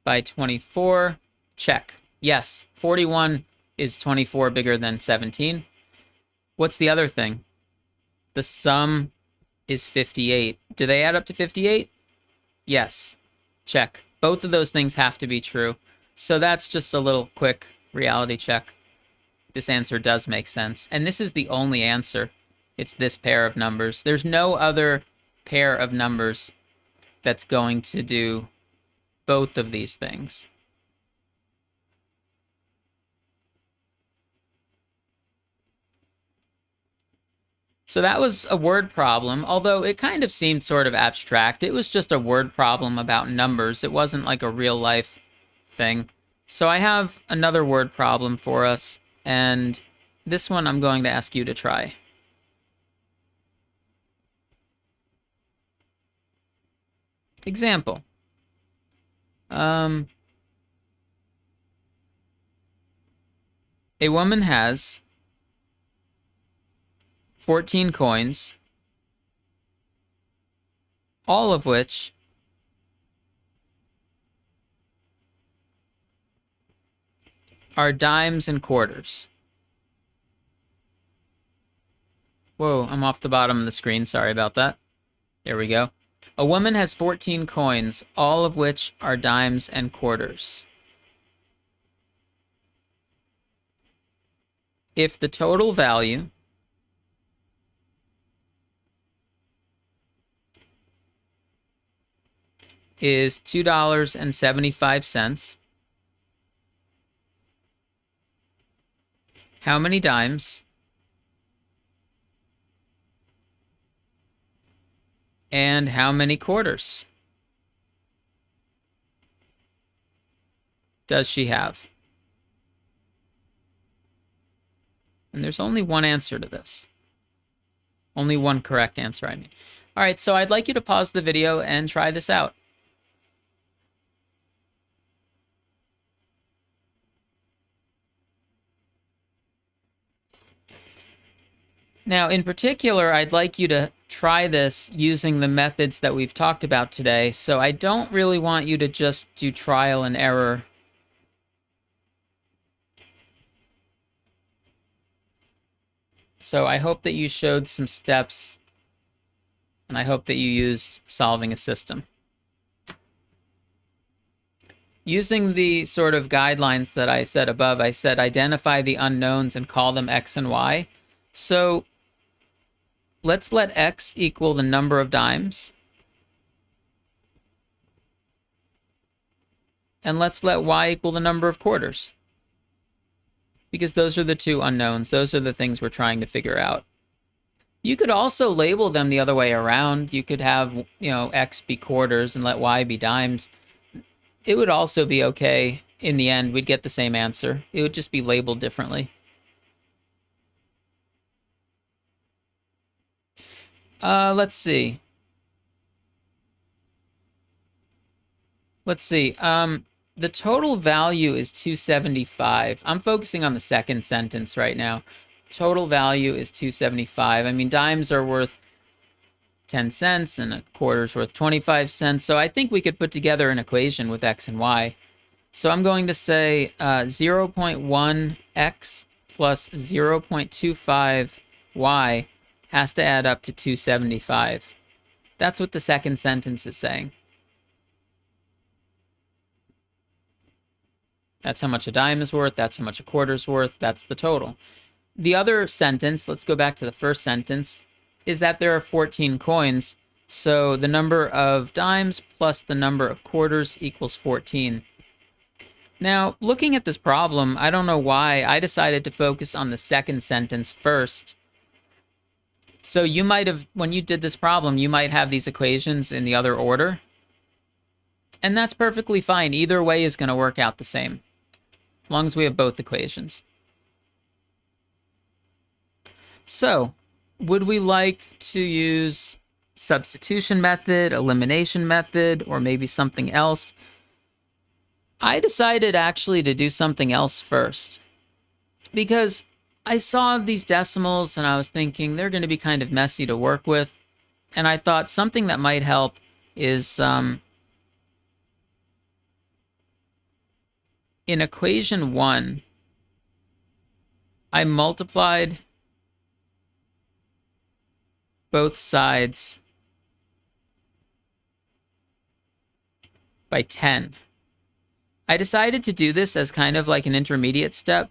by 24. Check. Yes, 41 is 24 bigger than 17. What's the other thing? The sum is 58. Do they add up to 58? Yes. Check. Both of those things have to be true. So that's just a little quick reality check. This answer does make sense. And this is the only answer. It's this pair of numbers. There's no other pair of numbers that's going to do both of these things. So that was a word problem, although it kind of seemed sort of abstract. It was just a word problem about numbers. It wasn't like a real life thing. So I have another word problem for us, and this one I'm going to ask you to try. Example. A woman has 14 coins, all of which are dimes and quarters. Whoa, I'm off the bottom of the screen. Sorry about that. There we go. A woman has 14 coins, all of which are dimes and quarters. If the total value is $2.75, how many dimes and how many quarters does she have? And there's only one answer to this. Only one correct answer, I mean. All right, so I'd like you to pause the video and try this out. Now, in particular, I'd like you to try this using the methods that we've talked about today. So I don't really want you to just do trial and error. So I hope that you showed some steps, and I hope that you used solving a system. Using the sort of guidelines that I said above, I said identify the unknowns and call them x and y. So let's let x equal the number of dimes. And let's let y equal the number of quarters. Because those are the two unknowns. Those are the things we're trying to figure out. You could also label them the other way around. You could have, x be quarters and let y be dimes. It would also be okay. In the end, we'd get the same answer. It would just be labeled differently. Let's see. Let's see. The total value is 275. I'm focusing on the second sentence right now. Total value is 275. I mean, dimes are worth 10 cents and a quarter's worth 25 cents. So I think we could put together an equation with x and y. So I'm going to say 0.1x plus 0.25y has to add up to 275. That's what the second sentence is saying. That's how much a dime is worth. That's how much a quarter's worth. That's the total. The other sentence, let's go back to the first sentence, is that there are 14 coins. So the number of dimes plus the number of quarters equals 14. Now, looking at this problem, I don't know why I decided to focus on the second sentence first. So you might have, when you did this problem, you might have these equations in the other order. And that's perfectly fine. Either way is going to work out the same, as long as we have both equations. So, would we like to use substitution method, elimination method, or maybe something else? I decided actually to do something else first, because I saw these decimals and I was thinking they're going to be kind of messy to work with. And I thought something that might help is in equation 1, I multiplied both sides by 10. I decided to do this as kind of like an intermediate step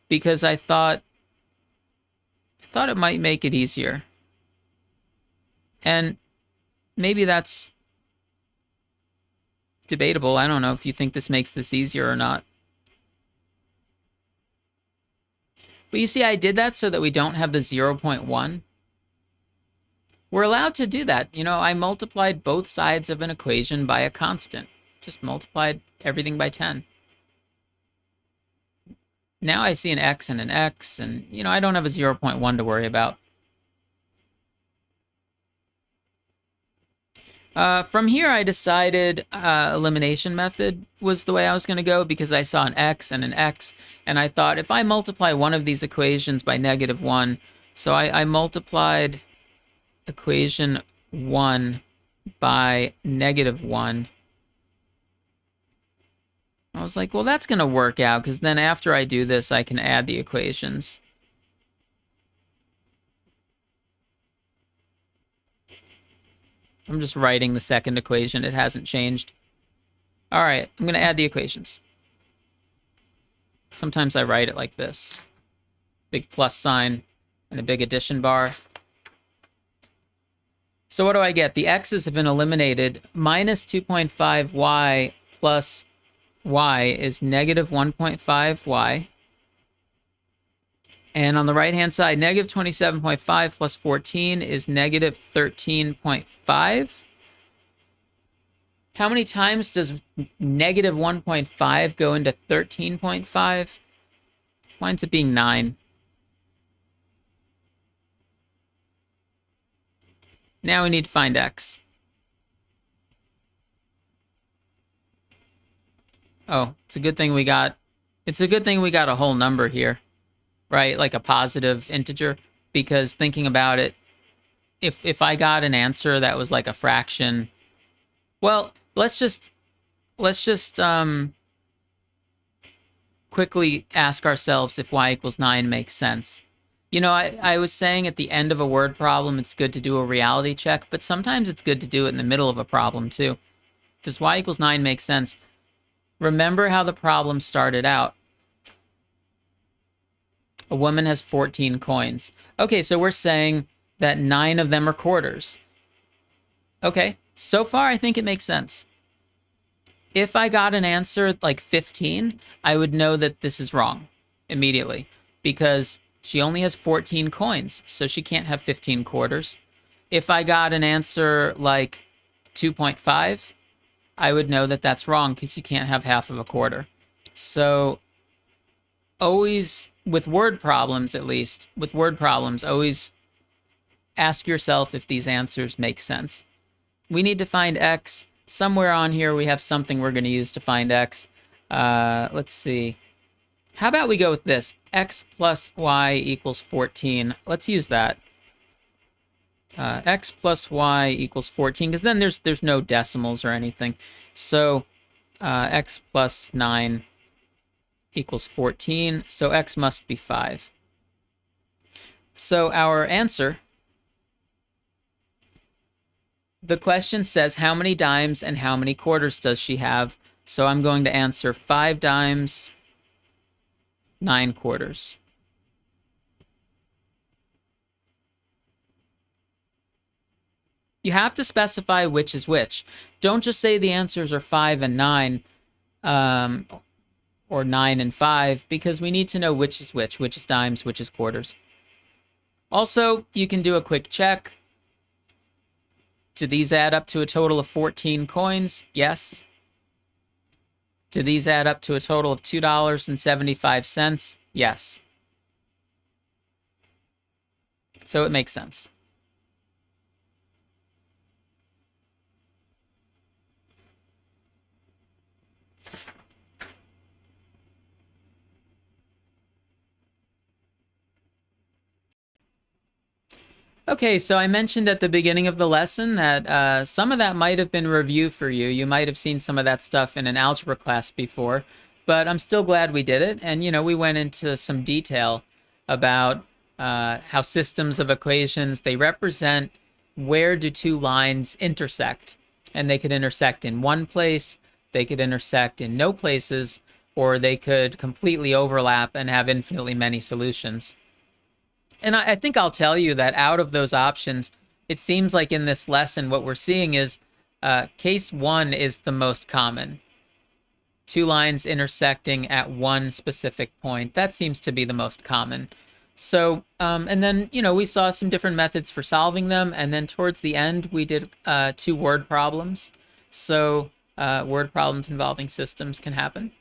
because I thought it might make it easier. And maybe that's debatable. I don't know if you think this makes this easier or not. But you see, I did that so that we don't have the 0.1. We're allowed to do that. You know, I multiplied both sides of an equation by a constant. Just multiplied everything by 10. Now I see an x and an x, and, you know, I don't have a 0.1 to worry about. From here, I decided elimination method was the way I was going to go because I saw an x and an x, and I thought if I multiply one of these equations by -1, so I multiplied equation 1 by -1. I was like, well, that's going to work out because then after I do this, I can add the equations. I'm just writing the second equation. It hasn't changed. All right, I'm going to add the equations. Sometimes I write it like this. Big plus sign and a big addition bar. So what do I get? The x's have been eliminated. Minus 2.5y plus y is -1.5y. And on the right-hand side, -27.5 plus 14 is -13.5. How many times does -1.5 go into 13.5? Winds up being 9. Now we need to find x. Oh, it's a good thing we got a whole number here, right? Like a positive integer, because thinking about it, if I got an answer that was like a fraction, well, let's just quickly ask ourselves if y equals 9 makes sense. You know, I was saying at the end of a word problem, it's good to do a reality check, but sometimes it's good to do it in the middle of a problem too. Does y equals 9 make sense? Remember how the problem started out. A woman has 14 coins. Okay, so we're saying that 9 of them are quarters. Okay, so far I think it makes sense. If I got an answer like 15, I would know that this is wrong immediately because she only has 14 coins, so she can't have 15 quarters. If I got an answer like 2.5, I would know that that's wrong because you can't have half of a quarter. So always, with word problems at least, always ask yourself if these answers make sense. We need to find x. somewhere on here we have something we're going to use to find x. Let's see. How about we go with this? X plus y equals 14. Let's use that. X plus y equals 14, because then there's no decimals or anything. So x plus 9 equals 14, so x must be 5. So our answer, the question says how many dimes and how many quarters does she have? So I'm going to answer 5 dimes, 9 quarters. You have to specify which is which. Don't just say the answers are 5 and 9, or 9 and 5, because we need to know which is dimes, which is quarters. Also, you can do a quick check. Do these add up to a total of 14 coins? Yes. Do these add up to a total of $2.75? Yes. So it makes sense. Okay, so I mentioned at the beginning of the lesson that some of that might have been review for you. You might have seen some of that stuff in an algebra class before, but I'm still glad we did it. And, we went into some detail about how systems of equations, they represent where do two lines intersect. And they could intersect in one place, they could intersect in no places, or they could completely overlap and have infinitely many solutions. And I think I'll tell you that out of those options, it seems like in this lesson, what we're seeing is case 1 is the most common. Two lines intersecting at one specific point. That seems to be the most common. So, and then, we saw some different methods for solving them. And then towards the end, we did 2 word problems. So word problems involving systems can happen.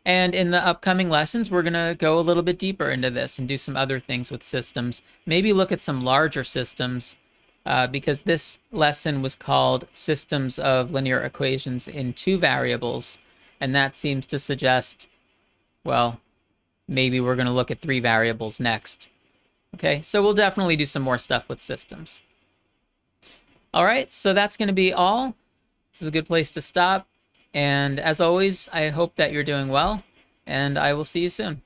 And in the upcoming lessons, we're going to go a little bit deeper into this and do some other things with systems. Maybe look at some larger systems, because this lesson was called Systems of Linear Equations in 2 Variables. And that seems to suggest, well, maybe we're going to look at 3 variables next. Okay, so we'll definitely do some more stuff with systems. All right, so that's going to be all. This is a good place to stop. And as always, I hope that you're doing well, and I will see you soon.